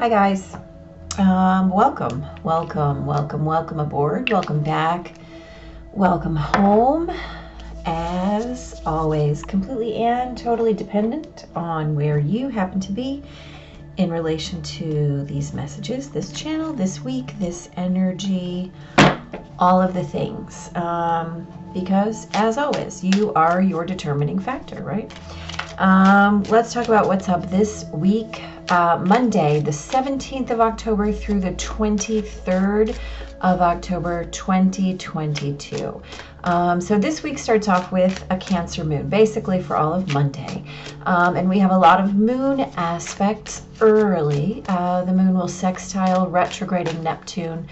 Hi guys, welcome aboard, welcome back, welcome home. As always, completely and totally dependent on where you happen to be in relation to these messages, this channel, this week, this energy, all of the things, because as always, you are your determining factor, right? Let's talk about what's up this week. Monday, the 17th of October through the 23rd of October, 2022. So this week starts off with a Cancer moon, basically for all of Monday. And we have a lot of moon aspects early. The moon will sextile retrograding Neptune,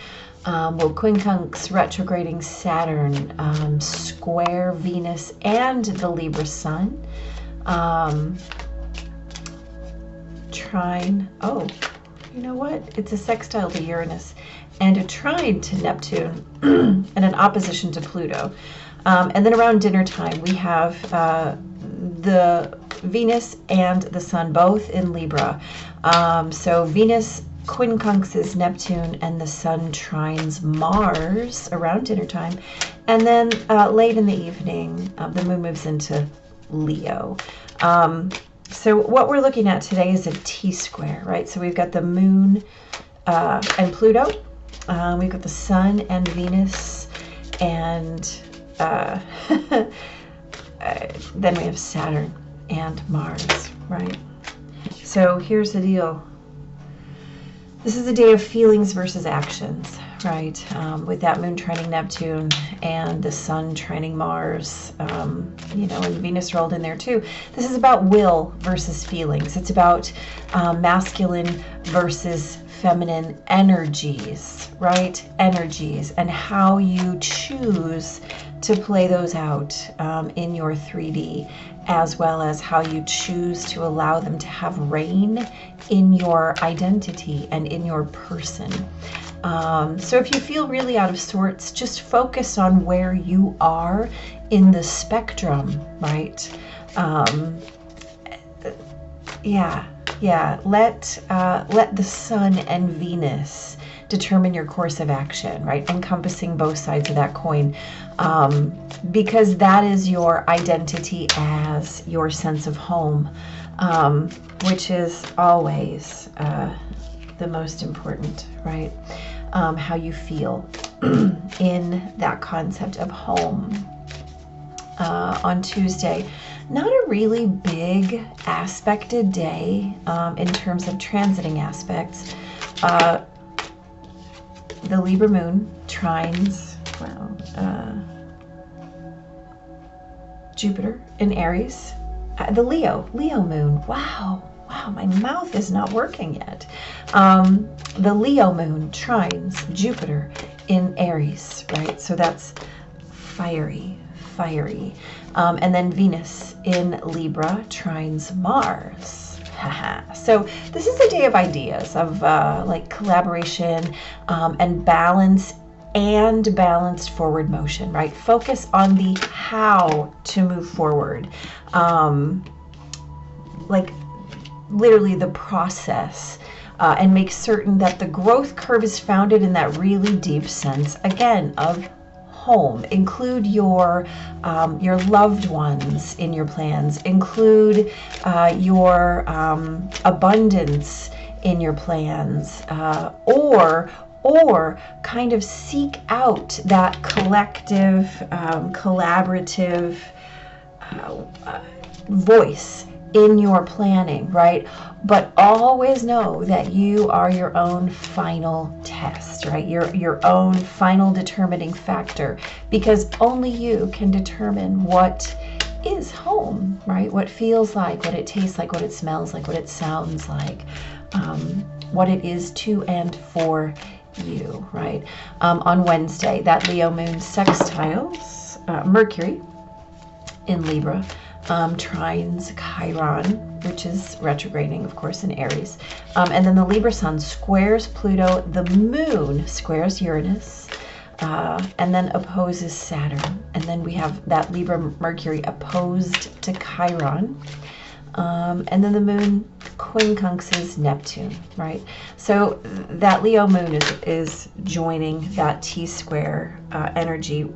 will quincunx retrograding Saturn, square Venus and the Libra sun. Trine, oh, you know what? It's a sextile to Uranus and a trine to Neptune and an opposition to Pluto. And then around dinner time, we have the Venus and the Sun both in Libra. So Venus quincunxes Neptune and the Sun trines Mars around dinner time. And then late in the evening, the moon moves into Leo. So what we're looking at today is a T-square, right? So we've got the moon and Pluto. We've got the Sun and Venus, and then we have Saturn and Mars, right? So here's the deal. This is a day of feelings versus actions, right? With that moon trining Neptune and the Sun trining Mars, you know, and Venus rolled in there too. This is about will versus feelings. It's about masculine versus feminine energies, right? Energies, and how you choose to play those out in your 3D, as well as how you choose to allow them to have reign in your identity and in your person. So if you feel really out of sorts, just focus on where you are in the spectrum, right? Let the Sun and Venus determine your course of action, right? Encompassing both sides of that coin, because that is your identity as your sense of home, which is always the most important, right? How you feel in that concept of home. On Tuesday, not a really big aspected day in terms of transiting aspects. The Libra moon trines, Jupiter in Aries. The Leo moon, wow, my mouth is not working yet. The Leo moon trines Jupiter in Aries, right? So that's fiery. And then Venus in Libra trines Mars. So this is a day of ideas, of like collaboration and balance and balanced forward motion, right? Focus on the how to move forward. Like literally the process, and make certain that the growth curve is founded in that really deep sense, again, of home. Include your loved ones in your plans. Include your abundance in your plans, or kind of seek out that collective, collaborative voice in your planning, right? But always know that you are your own final test, right? Your own final determining factor, because only you can determine what is home, right? What feels like, what it tastes like, what it smells like, what it sounds like, what it is to and for you, right? On Wednesday, that Leo moon sextiles Mercury in Libra, trines Chiron, which is retrograding, of course, in Aries. And then the Libra sun squares Pluto, the moon squares Uranus, and then opposes Saturn. And then we have that Libra Mercury opposed to Chiron. And then the moon quincunxes Neptune, right? So that Leo moon is joining that T-square energy,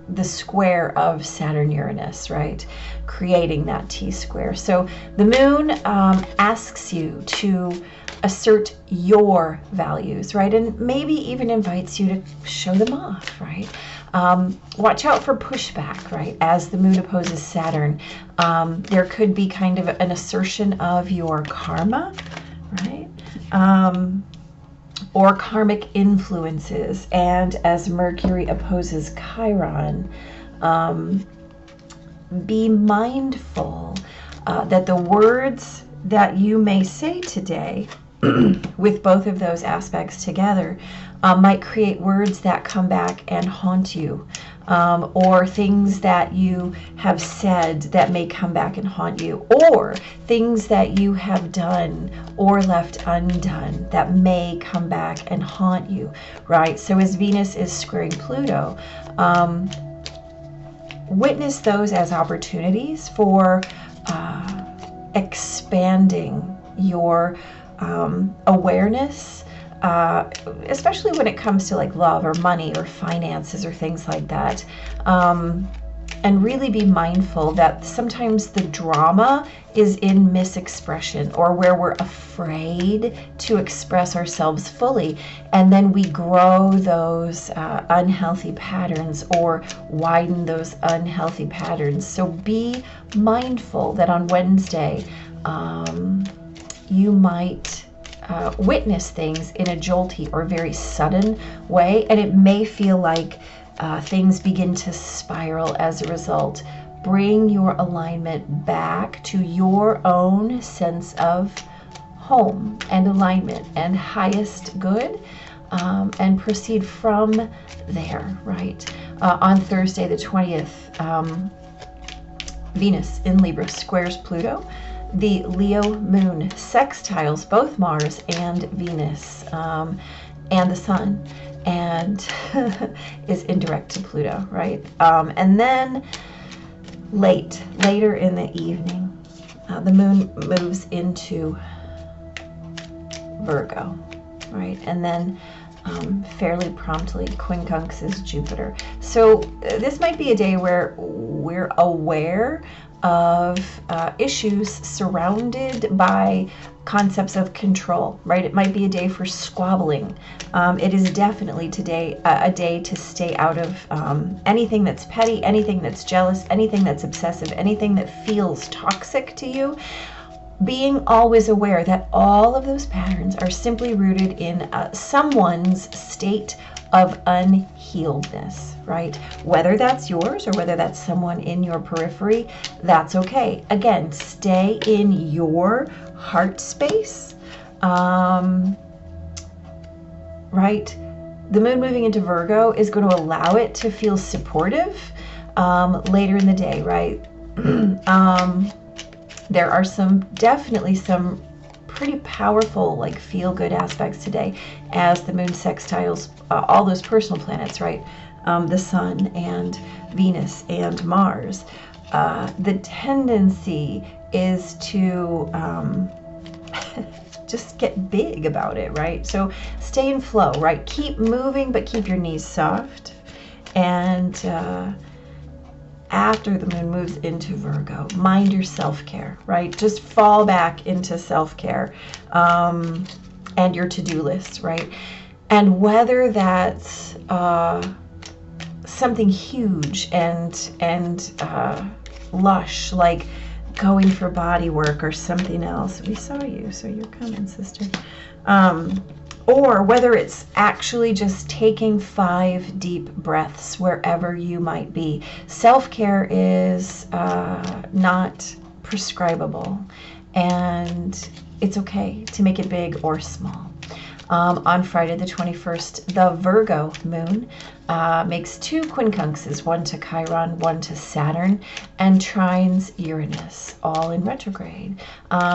the square of Saturn-Uranus, right? Creating that T-square. So the moon asks you to assert your values, right? And maybe even invites you to show them off, right? Watch out for pushback, right? As the moon opposes Saturn, there could be kind of an assertion of your karma, right? Or karmic influences. And as Mercury opposes Chiron, be mindful that the words that you may say today with both of those aspects together might create words that come back and haunt you, or things that you have said that may come back and haunt you, or things that you have done or left undone that may come back and haunt you, right? So as Venus is squaring Pluto, witness those as opportunities for expanding your awareness, especially when it comes to like love or money or finances or things like that. And really be mindful that sometimes the drama is in misexpression, or where we're afraid to express ourselves fully, and then we grow those unhealthy patterns or widen those unhealthy patterns. So be mindful that on Wednesday you might witness things in a jolty or very sudden way, and it may feel like things begin to spiral as a result. Bring your alignment back to your own sense of home and alignment and highest good, and proceed from there, right? On Thursday the 20th, Venus in Libra squares Pluto. The Leo moon sextiles both Mars and Venus and the Sun, and is indirect to Pluto, right? And then later in the evening, the moon moves into Virgo, right? And then fairly promptly quincunxes Jupiter. So this might be a day where we're aware of issues surrounded by concepts of control, right? It might be a day for squabbling. It is definitely today a day to stay out of anything that's petty, anything that's jealous, anything that's obsessive, anything that feels toxic to you. Being always aware that all of those patterns are simply rooted in someone's state of unhealedness, right? Whether that's yours or whether that's someone in your periphery, that's okay. Again, stay in your heart space, right? The moon moving into Virgo is going to allow it to feel supportive later in the day, right? There are definitely some pretty powerful, like, feel-good aspects today as the moon sextiles all those personal planets, right? The Sun and Venus and Mars. The tendency is to just get big about it, right? So stay in flow, right? Keep moving, but keep your knees soft. And after the moon moves into Virgo, mind your self-care, right? Just fall back into self-care and your to-do list, right? And whether that's something huge and lush, like going for body work or something else. We saw you, so you're coming, sister. Or whether it's actually just taking 5 deep breaths wherever you might be. Self-care is not prescribable, and it's okay to make it big or small. On Friday the 21st, the Virgo moon makes 2 quincunxes, one to Chiron, one to Saturn, and trines Uranus, all in retrograde.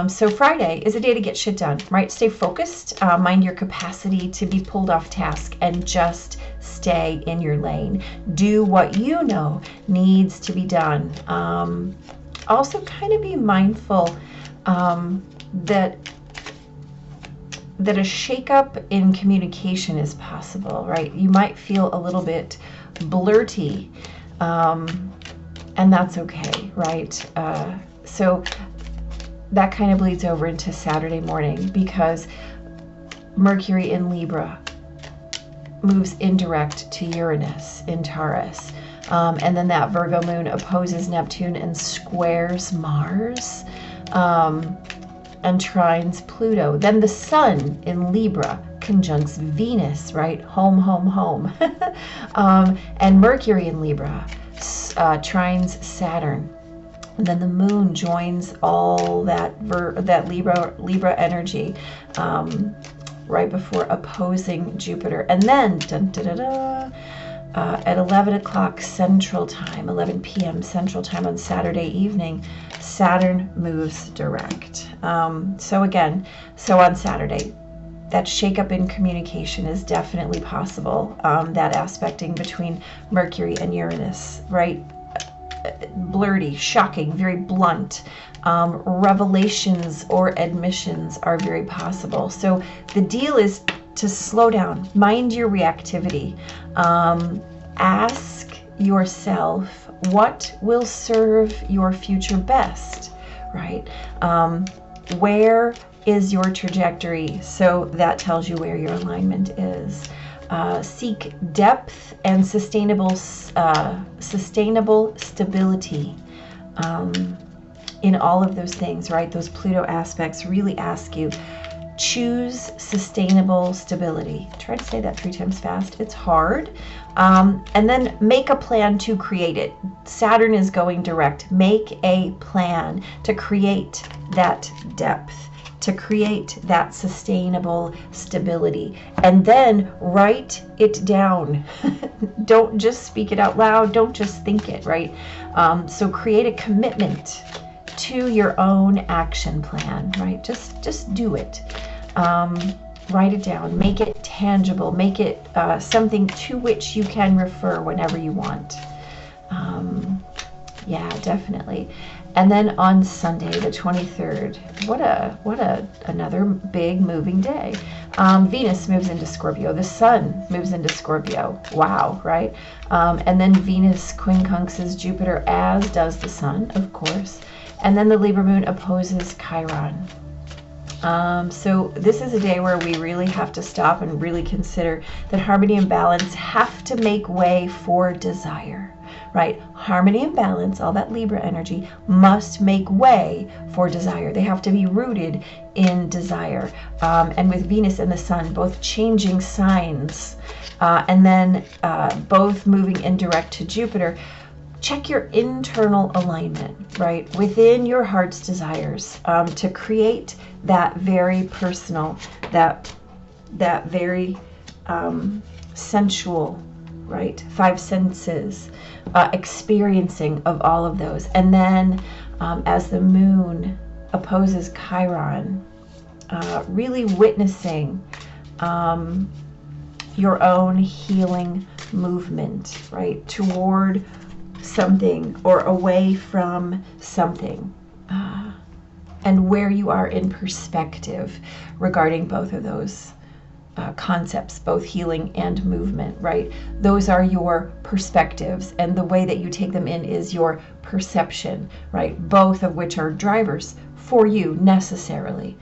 So Friday is a day to get shit done, right? Stay focused, mind your capacity to be pulled off task, and just stay in your lane. Do what you know needs to be done. Also kind of be mindful that a shakeup in communication is possible, right? You might feel a little bit blurty, and that's okay, right? So that kind of bleeds over into Saturday morning, because Mercury in Libra moves indirect to Uranus in Taurus. And then that Virgo moon opposes Neptune and squares Mars, and trines Pluto. Then the sun in Libra conjuncts Venus, right? Home, home, home. And Mercury in Libra trines Saturn. And then the moon joins all that Libra energy right before opposing Jupiter. And then at 11 o'clock Central Time, 11 p.m. Central Time on Saturday evening, Saturn moves direct. So on Saturday, that shakeup in communication is definitely possible. That aspecting between Mercury and Uranus, right? Blurty, shocking, very blunt. Revelations or admissions are very possible. So the deal is to slow down, mind your reactivity. Ask yourself what will serve your future best, right? Where is your trajectory? So that tells you where your alignment is. Seek depth and sustainable stability in all of those things, right? Those Pluto aspects really ask you, choose sustainable stability. Try to say that 3 times fast. It's hard. And then make a plan to create it. Saturn is going direct. Make a plan to create that depth, to create that sustainable stability, and then write it down. Don't just speak it out loud. Don't just think it, right? So create a commitment to your own action plan, right? Just do it. Write it down, make it tangible, make it something to which you can refer whenever you want. Yeah, definitely. And then on Sunday, the 23rd, what another big moving day. Venus moves into Scorpio. The Sun moves into Scorpio. Wow, right? And then Venus quincunxes Jupiter, as does the Sun, of course. And then the Libra moon opposes Chiron. So this is a day where we really have to stop and really consider that harmony and balance have to make way for desire, right? Harmony and balance, all that Libra energy, must make way for desire. They have to be rooted in desire. And with Venus and the Sun both changing signs, and then both moving indirect to Jupiter, check your internal alignment, right? Within your heart's desires, to create that very personal, that very sensual, right? 5 senses, experiencing of all of those. And then as the moon opposes Chiron, really witnessing your own healing movement, right? Toward something or away from something, and where you are in perspective regarding both of those concepts, both healing and movement, right? Those are your perspectives, and the way that you take them in is your perception, right? Both of which are drivers for you necessarily.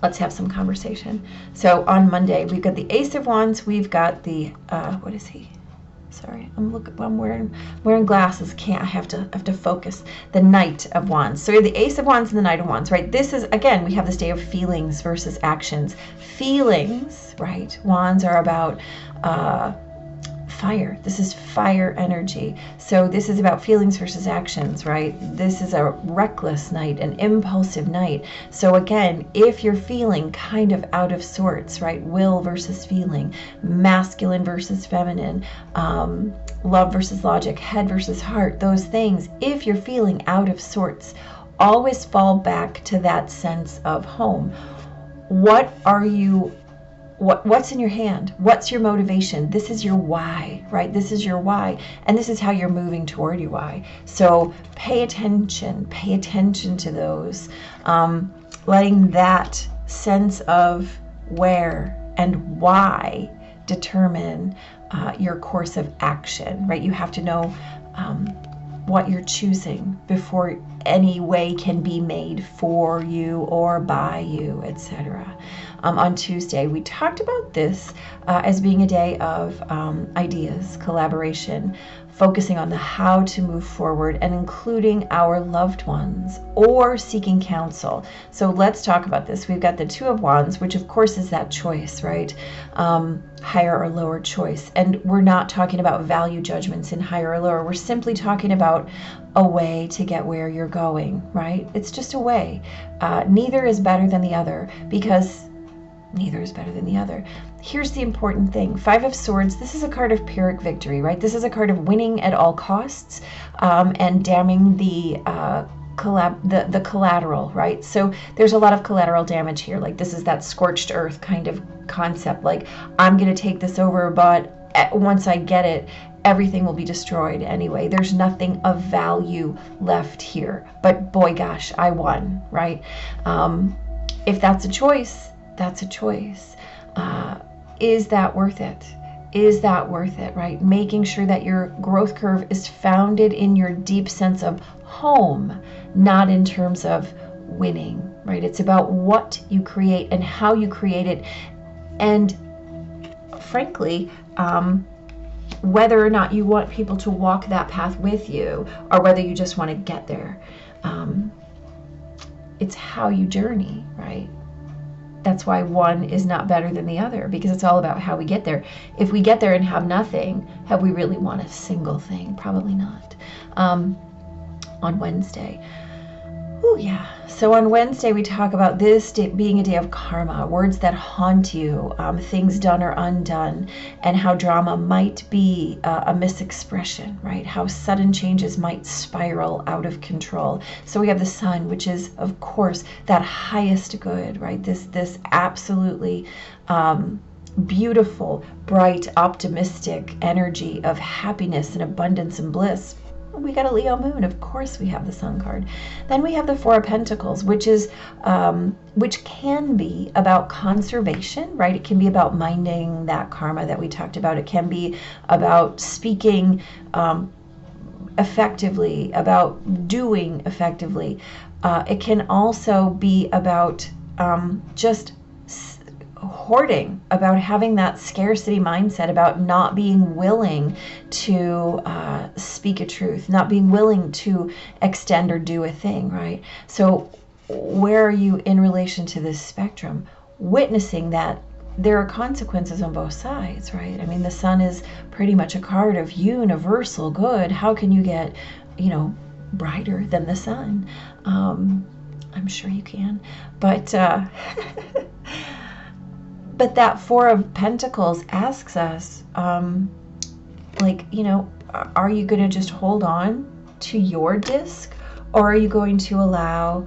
Let's have some conversation. So on Monday, we've got the Ace of Wands. We've got the what is he? Sorry, I'm wearing glasses. I have to focus. The Knight of Wands. So we have the Ace of Wands and the Knight of Wands, right? This is, again, we have this day of feelings versus actions. Feelings, right? Wands are about fire. This is fire energy. So this is about feelings versus actions, right? This is a reckless night, an impulsive night. So again, if you're feeling kind of out of sorts, right? Will versus feeling, masculine versus feminine, love versus logic, head versus heart, those things. If you're feeling out of sorts, always fall back to that sense of home. What are you what's in your hand? What's your motivation? This is your why, right? This is your why. And this is how you're moving toward your why. So pay attention to those, letting that sense of where and why determine your course of action, right? You have to know what you're choosing before any way can be made for you or by you, etc. On Tuesday, we talked about this as being a day of ideas, collaboration, focusing on the how to move forward and including our loved ones or seeking counsel. So let's talk about this. We've got the Two of Wands, which of course is that choice, right? Higher or lower choice. And we're not talking about value judgments in higher or lower. We're simply talking about a way to get where you're going, right? It's just a way. Neither is better than the other, because neither is better than the other. Here's the important thing. Five of Swords, this is a card of Pyrrhic victory, right? This is a card of winning at all costs, and damning the collateral, right? So there's a lot of collateral damage here. Like, this is that scorched earth kind of concept. Like, I'm going to take this over, but once I get it, everything will be destroyed anyway. There's nothing of value left here. But boy, gosh, I won, right? If that's a choice, that's a choice. Is that worth it? Is that worth it, right? Making sure that your growth curve is founded in your deep sense of home, not in terms of winning, right? It's about what you create and how you create it. And frankly, whether or not you want people to walk that path with you, or whether you just want to get there. It's how you journey, right? That's why one is not better than the other, because it's all about how we get there. If we get there and have nothing, have we really won a single thing? Probably not. On Wednesday. Oh yeah. So on Wednesday, we talk about this day being a day of karma, words that haunt you, things done or undone, and how drama might be a misexpression, right? How sudden changes might spiral out of control. So we have the Sun, which is, of course, that highest good, right? This absolutely beautiful, bright, optimistic energy of happiness and abundance and bliss. We got a Leo moon, of course we have the Sun card. Then we have the Four of Pentacles, which is which can be about conservation, right? It can be about minding that karma that we talked about. It can be about speaking effectively, about doing effectively. It can also be about just hoarding, about having that scarcity mindset, about not being willing to speak a truth, not being willing to extend or do a thing, right? So where are you in relation to this spectrum? Witnessing that there are consequences on both sides, right? I mean, the Sun is pretty much a card of universal good. How can you get, brighter than the Sun? I'm sure you can, but but that Four of Pentacles asks us, are you going to just hold on to your disc, or are you going to allow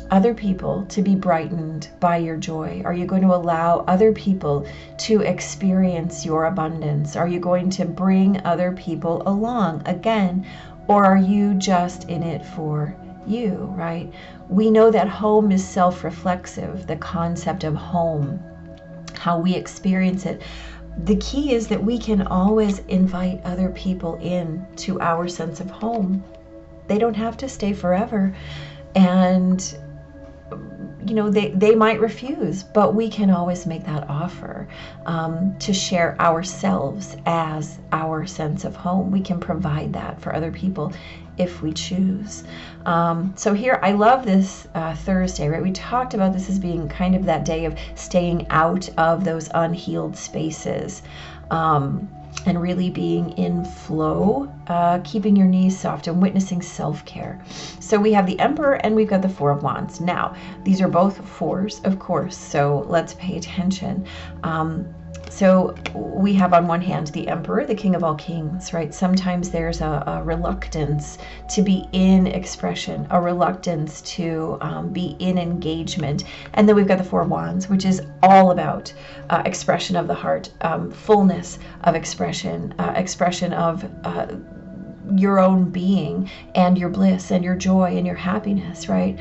other people to be brightened by your joy? Are you going to allow other people to experience your abundance? Are you going to bring other people along again, or are you just in it for you, right? We know that home is self-reflexive, the concept of home, how we experience it. The key is that we can always invite other people in to our sense of home. They don't have to stay forever. And they might refuse, but we can always make that offer to share ourselves as our sense of home. We can provide that for other people if we choose. So here, I love this Thursday, right? We talked about this as being kind of that day of staying out of those unhealed spaces, and really being in flow, keeping your knees soft and witnessing self-care. So we have the Emperor and we've got the Four of Wands. Now, these are both fours, of course, so let's pay attention. So we have on one hand the Emperor, the King of all kings, right? Sometimes there's a reluctance to be in expression, a reluctance to be in engagement. And then we've got the Four Wands, which is all about expression of the heart, fullness of expression, expression of your own being and your bliss and your joy and your happiness, right?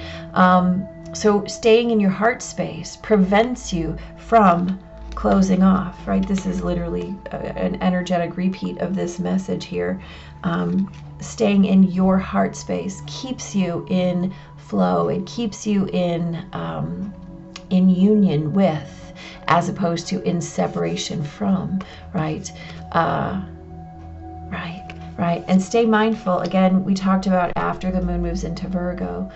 So staying in your heart space prevents you from closing off, right? This is literally an energetic repeat of this message here. Staying in your heart space keeps you in flow. It keeps you in union with, as opposed to in separation from, right? Right. And stay mindful. Again, we talked about after the moon moves into Virgo,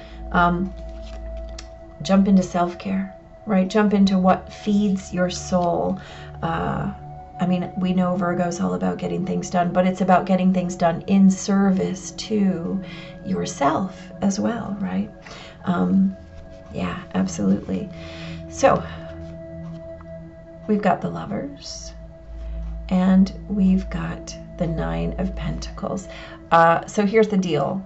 jump into self-care, right? Jump into what feeds your soul. I mean, we know Virgo's all about getting things done, but it's about getting things done in service to yourself as well, right? Yeah, absolutely. So we've got the Lovers and we've got the Nine of Pentacles. So here's the deal.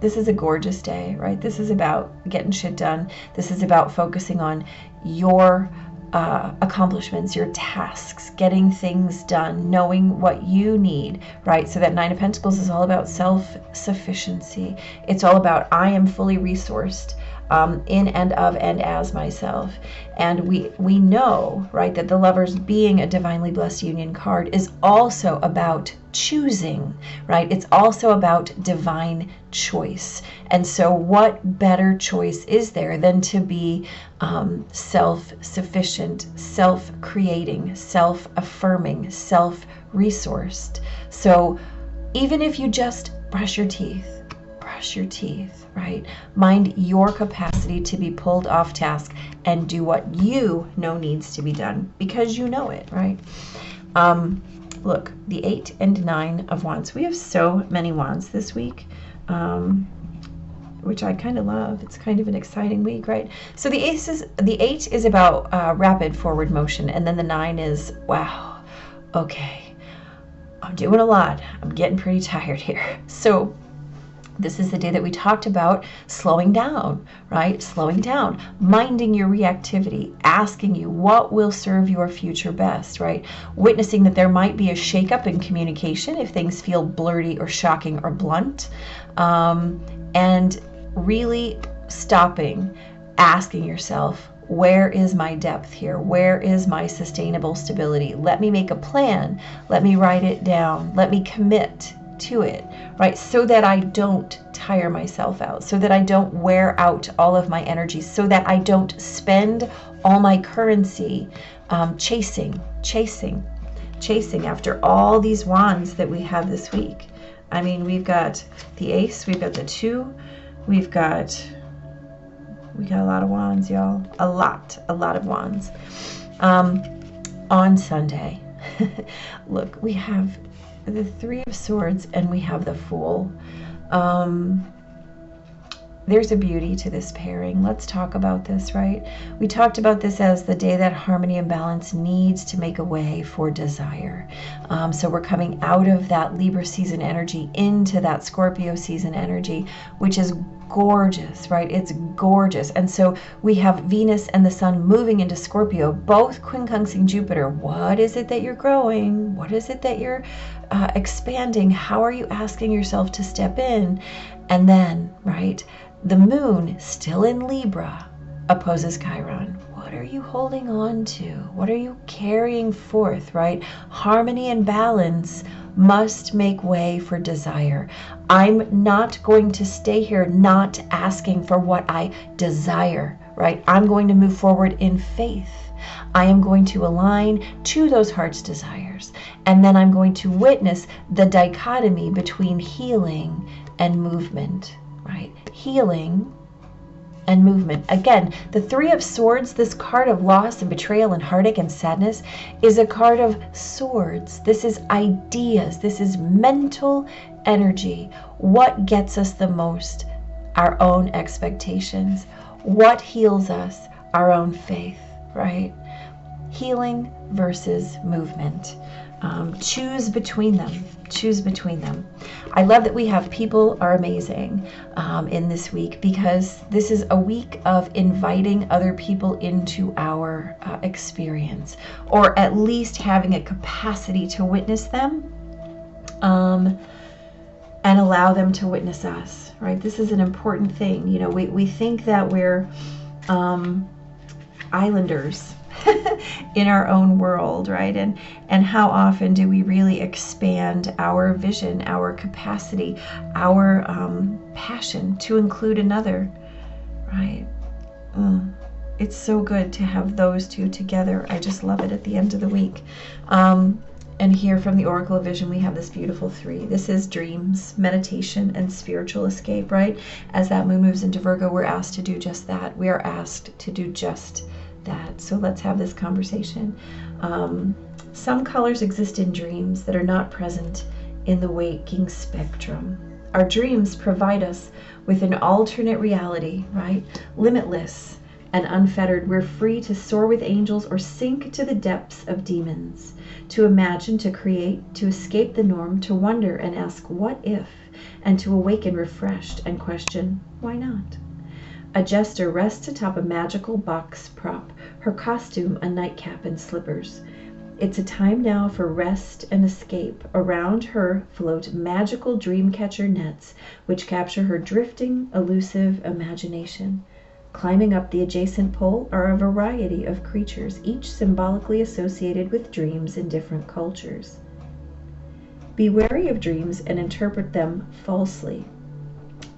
This is a gorgeous day, right? This is about getting shit done. This is about focusing on your accomplishments, your tasks, getting things done, knowing what you need, right? So that Nine of Pentacles is all about self-sufficiency. It's all about I am fully resourced in and of and as myself. And we know, right, that the Lovers, being a divinely blessed union card, is also about choosing, right? It's also about divine choice. And so what better choice is there than to be self-sufficient, self-creating, self-affirming, self-resourced? So even if you just brush your teeth, right? Mind your capacity to be pulled off task and do what you know needs to be done because you know it, right? Look, the 8 and 9 of Wands. We have so many Wands this week, which I kind of love. It's kind of an exciting week, right? So the 8 is about rapid forward motion, and then the 9 is, wow, okay, I'm doing a lot. I'm getting pretty tired here. So this is the day that we talked about slowing down, right? Slowing down, minding your reactivity, asking you what will serve your future best, right? Witnessing that there might be a shakeup in communication if things feel blurty or shocking or blunt, and really stopping, asking yourself, where is my depth here? Where is my sustainable stability? Let me make a plan. Let me write it down. Let me commit to it, right? So that I don't tire myself out, so that I don't wear out all of my energy, so that I don't spend all my currency chasing after all these Wands that we have this week. I mean, we've got the Ace, we've got the 2, we got a lot of Wands, y'all. A lot of Wands. On Sunday, look, we have the 3 of Swords and we have the Fool. There's a beauty to this pairing. Let's talk about this, right? We talked about this as the day that harmony and balance needs to make a way for desire. So we're coming out of that Libra season energy into that Scorpio season energy, which is gorgeous, right? It's gorgeous. And so we have Venus and the Sun moving into Scorpio, both quincunxing Jupiter. What is it that you're growing? What is it that you're expanding? How are you asking yourself to step in? And then, right, the moon, still in Libra, opposes Chiron. What are you holding on to? What are you carrying forth, right? Harmony and balance must make way for desire. I'm not going to stay here not asking for what I desire, right? I'm going to move forward in faith. I am going to align to those heart's desires. And then I'm going to witness the dichotomy between healing and movement, right? Healing and movement. Again, the 3 of Swords, this card of loss and betrayal and heartache and sadness, is a card of swords. This is ideas. This is mental energy. What gets us the most? Our own expectations. What heals us? Our own faith, right? healing versus movement. Choose between them. Choose between them. I love that we have People Are Amazing in this week, because this is a week of inviting other people into our experience, or at least having a capacity to witness them and allow them to witness us, right? This is an important thing. You know, we think that we're islanders in our own world, right? And how often do we really expand our vision, our capacity, our passion to include another, right? It's so good to have those two together. I just love it at the end of the week. And here from the Oracle of Vision, we have this beautiful 3. This is dreams, meditation, and spiritual escape, right? As that moon moves into Virgo, we're asked to do just that. We are asked to do just that. So let's have this conversation. Some colors exist in dreams that are not present in the waking spectrum. Our dreams provide us with an alternate reality, right? Limitless and unfettered. We're free to soar with angels or sink to the depths of demons, to imagine, to create, to escape the norm, to wonder and ask what if, and to awaken refreshed and question why not. A jester rests atop a magical box prop, her costume a nightcap and slippers. It's a time now for rest and escape. Around her float magical dreamcatcher nets, which capture her drifting, elusive imagination. Climbing up the adjacent pole are a variety of creatures, each symbolically associated with dreams in different cultures. Be wary of dreams and interpret them falsely.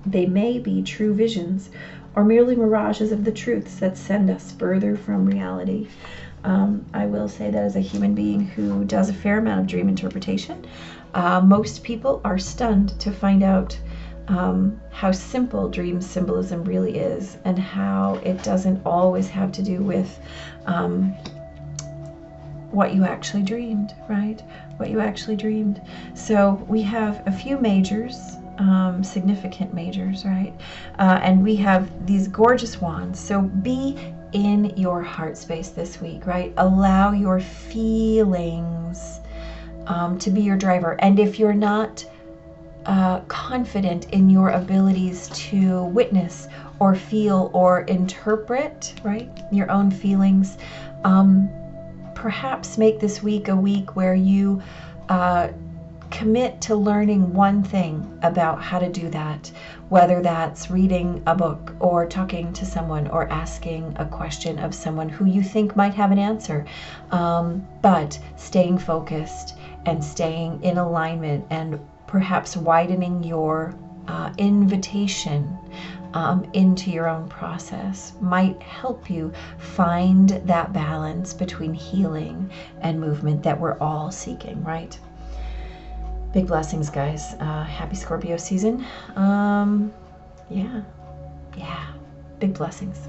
They may be true visions or merely mirages of the truths that send us further from reality. I will say that as a human being who does a fair amount of dream interpretation, most people are stunned to find out how simple dream symbolism really is, and how it doesn't always have to do with what you actually dreamed, right? What you actually dreamed. So we have a few majors, significant majors, right? And we have these gorgeous wands. So be in your heart space this week, right? Allow your feelings to be your driver. And if you're not confident in your abilities to witness or feel or interpret, right, your own feelings, perhaps make this week a week where you commit to learning one thing about how to do that, whether that's reading a book or talking to someone or asking a question of someone who you think might have an answer, but staying focused and staying in alignment, and perhaps widening your invitation into your own process might help you find that balance between healing and movement that we're all seeking, right? Big blessings, guys. Happy Scorpio season. Yeah. Big blessings.